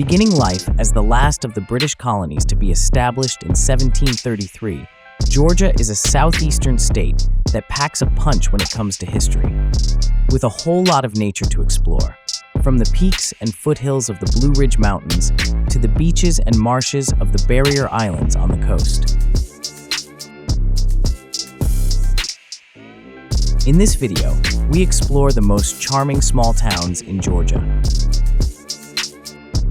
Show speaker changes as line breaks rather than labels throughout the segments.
Beginning life as the last of the British colonies to be established in 1733, Georgia is a southeastern state that packs a punch when it comes to history, with a whole lot of nature to explore, from the peaks and foothills of the Blue Ridge Mountains to the beaches and marshes of the Barrier Islands on the coast. In this video, we explore the most charming small towns in Georgia.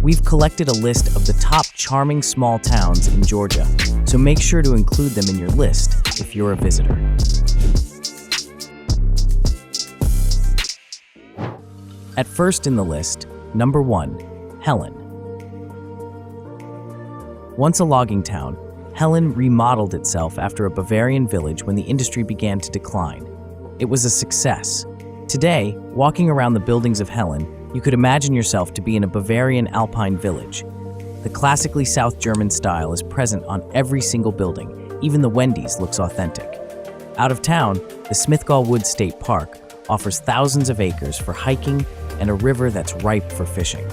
We've collected a list of the top charming small towns in Georgia, so make sure to include them in your list if you're a visitor. At first in the list, number 1, Helen. Once a logging town, Helen remodeled itself after a Bavarian village when the industry began to decline. It was a success. Today, walking around the buildings of Helen, you could imagine yourself to be in a Bavarian alpine village. The classically South German style is present on every single building. Even the Wendy's looks authentic. Out of town, the Smithgall Woods State Park offers thousands of acres for hiking and a river that's ripe for fishing.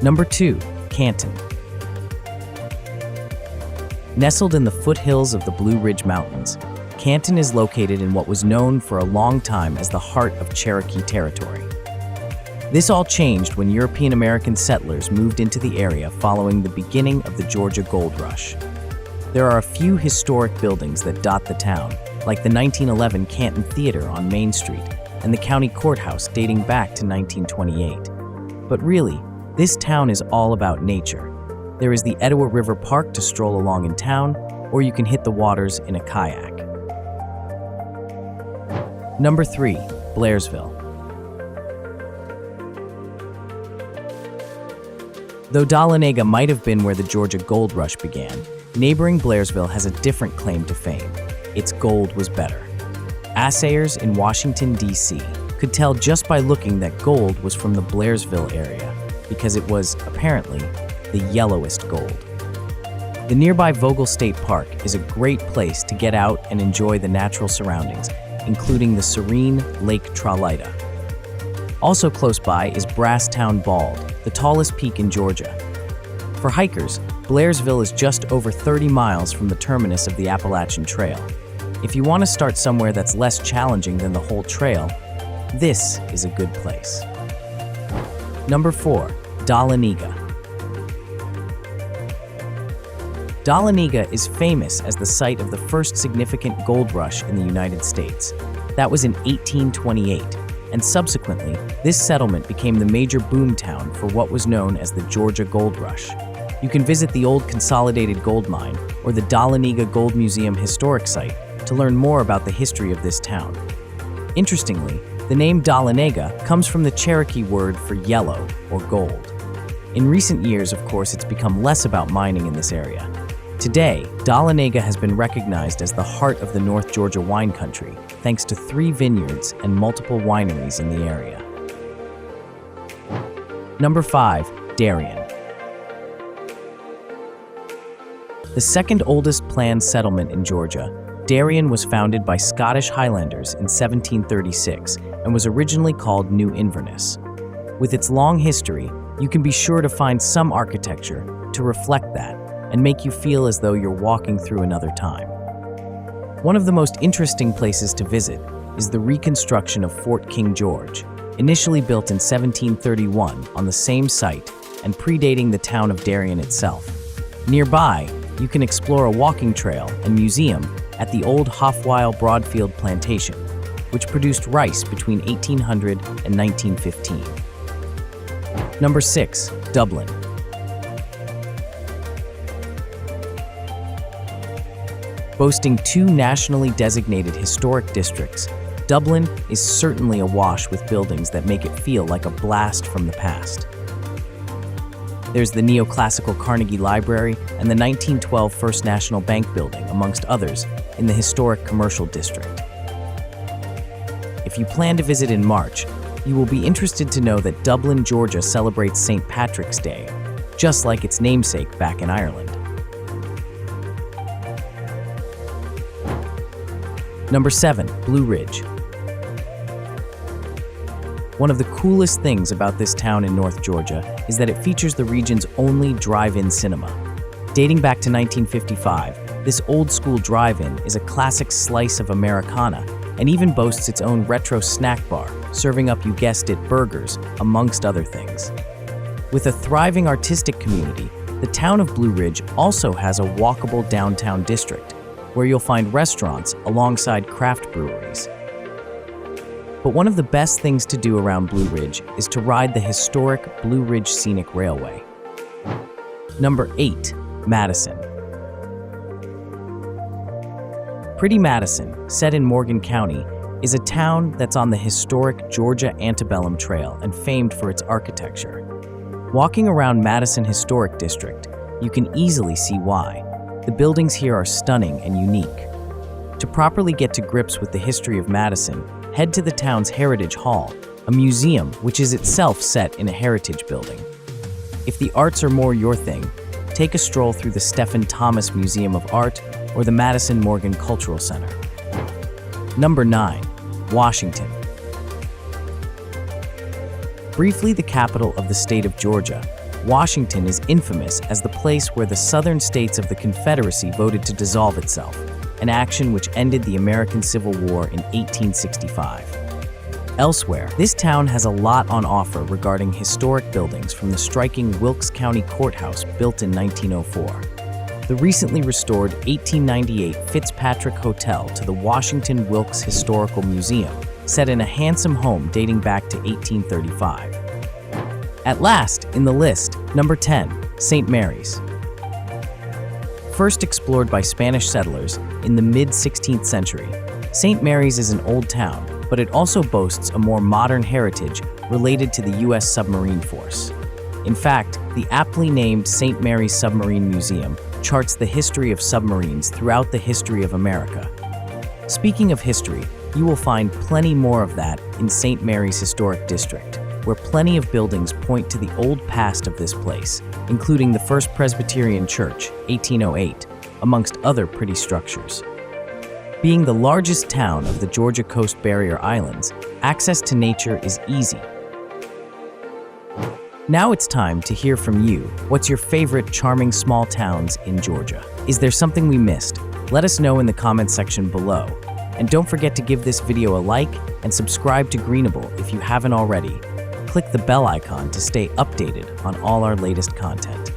Number 2, Canton. Nestled in the foothills of the Blue Ridge Mountains, Canton is located in what was known for a long time as the heart of Cherokee territory. This all changed when European American settlers moved into the area following the beginning of the Georgia Gold Rush. There are a few historic buildings that dot the town, like the 1911 Canton Theater on Main Street and the county courthouse dating back to 1928. But really, this town is all about nature. There is the Etowah River Park to stroll along in town, or you can hit the waters in a kayak. Number 3, Blairsville. Though Dahlonega might have been where the Georgia Gold Rush began, neighboring Blairsville has a different claim to fame. Its gold was better. Assayers in Washington, D.C. could tell just by looking that gold was from the Blairsville area, because it was, apparently, the yellowest gold. The nearby Vogel State Park is a great place to get out and enjoy the natural surroundings, including the serene Lake Tralita. Also close by is Brasstown Bald, the tallest peak in Georgia. For hikers, Blairsville is just over 30 miles from the terminus of the Appalachian Trail. If you want to start somewhere that's less challenging than the whole trail, this is a good place. Number 4, Dahlonega. Dahlonega is famous as the site of the first significant gold rush in the United States. That was in 1828, and subsequently, this settlement became the major boom town for what was known as the Georgia Gold Rush. You can visit the old Consolidated Gold Mine or the Dahlonega Gold Museum historic site to learn more about the history of this town. Interestingly, the name Dahlonega comes from the Cherokee word for yellow or gold. In recent years, of course, it's become less about mining in this area. Today, Dahlonega has been recognized as the heart of the North Georgia wine country, thanks to 3 vineyards and multiple wineries in the area. Number 5, Darien. The second oldest planned settlement in Georgia, Darien was founded by Scottish Highlanders in 1736 and was originally called New Inverness. With its long history, you can be sure to find some architecture to reflect that and make you feel as though you're walking through another time. One of the most interesting places to visit is the reconstruction of Fort King George, initially built in 1731 on the same site and predating the town of Darien itself. Nearby, you can explore a walking trail and museum at the old Hofweil Broadfield Plantation, which produced rice between 1800 and 1915. Number 6, Dublin. Boasting 2 nationally designated historic districts, Dublin is certainly awash with buildings that make it feel like a blast from the past. There's the neoclassical Carnegie Library and the 1912 First National Bank building, amongst others, in the historic commercial district. If you plan to visit in March, you will be interested to know that Dublin, Georgia celebrates St. Patrick's Day, just like its namesake back in Ireland. Number 7. Blue Ridge. One of the coolest things about this town in North Georgia is that it features the region's only drive-in cinema. Dating back to 1955, this old-school drive-in is a classic slice of Americana and even boasts its own retro snack bar, serving up, you guessed it, burgers, amongst other things. With a thriving artistic community, the town of Blue Ridge also has a walkable downtown district, where you'll find restaurants alongside craft breweries. But one of the best things to do around Blue Ridge is to ride the historic Blue Ridge Scenic Railway. Number 8. Madison. Pretty Madison, set in Morgan County, is a town that's on the historic Georgia Antebellum Trail and famed for its architecture. Walking around Madison Historic District, you can easily see why. The buildings here are stunning and unique. To properly get to grips with the history of Madison, head to the town's Heritage Hall, a museum which is itself set in a heritage building. If the arts are more your thing, take a stroll through the Stephen Thomas Museum of Art or the Madison Morgan Cultural Center. Number 9. Washington. Briefly the capital of the state of Georgia, Washington is infamous as the place where the southern states of the Confederacy voted to dissolve itself, an action which ended the American Civil War in 1865. Elsewhere, this town has a lot on offer regarding historic buildings, from the striking Wilkes County Courthouse built in 1904, the recently restored 1898 Fitzpatrick Hotel, to the Washington Wilkes Historical Museum, set in a handsome home dating back to 1835. At last, in the list, number 10, St. Mary's. First explored by Spanish settlers in the mid-16th century, St. Mary's is an old town, but it also boasts a more modern heritage related to the U.S. submarine force. In fact, the aptly named St. Mary's Submarine Museum charts the history of submarines throughout the history of America. Speaking of history, you will find plenty more of that in St. Mary's Historic District, where plenty of buildings point to the old past of this place, including the First Presbyterian Church, 1808, amongst other pretty structures. Being the largest town of the Georgia Coast Barrier Islands, access to nature is easy. Now it's time to hear from you. What's your favorite charming small towns in Georgia? Is there something we missed? Let us know in the comments section below. And don't forget to give this video a like and subscribe to Greenable if you haven't already. Click the bell icon to stay updated on all our latest content.